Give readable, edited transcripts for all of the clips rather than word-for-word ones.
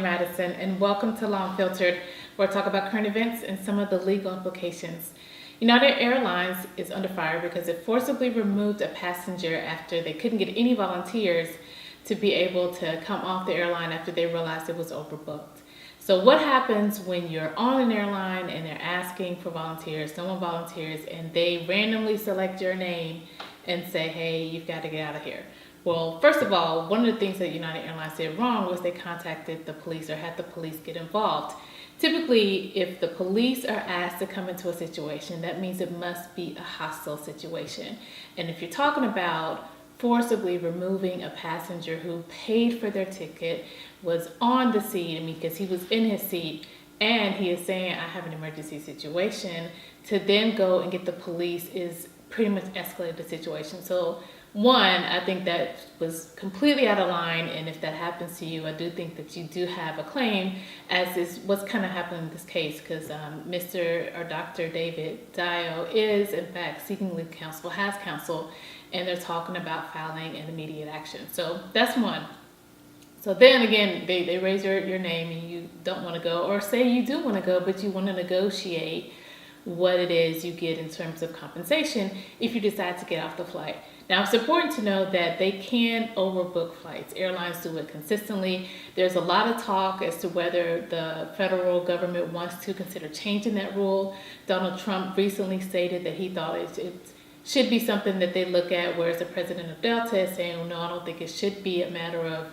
Madison, and welcome to Law Unfiltered, where I talk about current events and some of the legal implications. United Airlines is under fire because it forcibly removed a passenger after they couldn't get any volunteers to be able to come off the airline after they realized it was overbooked. So what happens when you're on an airline and they're asking for volunteers, someone volunteers, and they randomly select your name and say, hey, you've got to get out of here? Well, first of all, one of the things that United Airlines did wrong was they contacted the police or had the police get involved. Typically, if the police are asked to come into a situation, that means it must be a hostile situation. And if you're talking about forcibly removing a passenger who paid for their ticket, was on the seat, because he was in his seat, and he is saying, I have an emergency situation, to then go and get the police is pretty much escalated the situation. So one, I think that was completely out of line, and if that happens to you, I do think that you do have a claim, as is what's kind of happened in this case, because Mr. or Dr. David Dio is in fact seeking legal counsel, has counsel, and they're talking about filing an immediate action. So that's one. So then again, they raise your name and you don't want to go, or say you do want to go, but you want to negotiate what it is you get in terms of compensation if you decide to get off the flight. Now, it's important to know that they can overbook flights. Airlines do it consistently. There's a lot of talk as to whether the federal government wants to consider changing that rule. Donald Trump recently stated that he thought it should be something that they look at, whereas the president of Delta is saying, no, I don't think it should be a matter of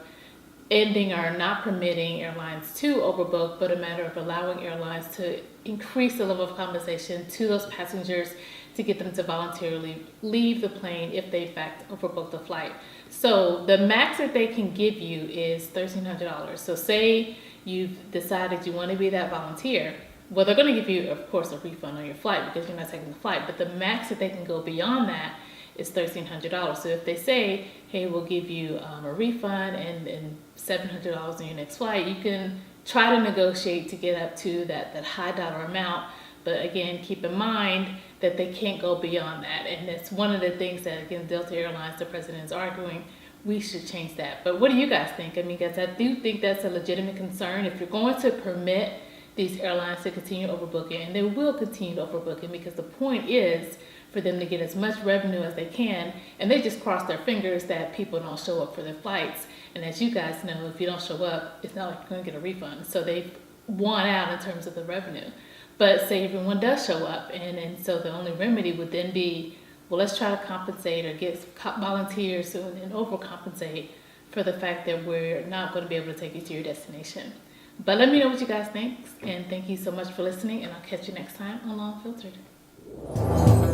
ending or not permitting airlines to overbook, but a matter of allowing airlines to increase the level of compensation to those passengers to get them to voluntarily leave the plane if they in fact overbook the flight. So the max that they can give you is $1,300. So say you've decided you want to be that volunteer. Well, they're going to give you, of course, a refund on your flight because you're not taking the flight, but the max that they can go beyond that is $1,300. So if they say, hey, we'll give you a refund and $700 on your next flight, you can try to negotiate to get up to that high dollar amount. But again, keep in mind that they can't go beyond that. And that's one of the things that, again, Delta Airlines, the president is arguing, we should change that. But what do you guys think? I mean, guys, I do think that's a legitimate concern. If you're going to permit these airlines to continue overbooking, and they will continue overbooking, because the point is for them to get as much revenue as they can, and they just cross their fingers that people don't show up for their flights. And as you guys know, if you don't show up, it's not like you're going to get a refund. So they've won out in terms of the revenue. But say everyone does show up, and so the only remedy would then be, well, let's try to compensate or get volunteers and overcompensate for the fact that we're not going to be able to take you to your destination. But let me know what you guys think, and thank you so much for listening, and I'll catch you next time on Law Unfiltered.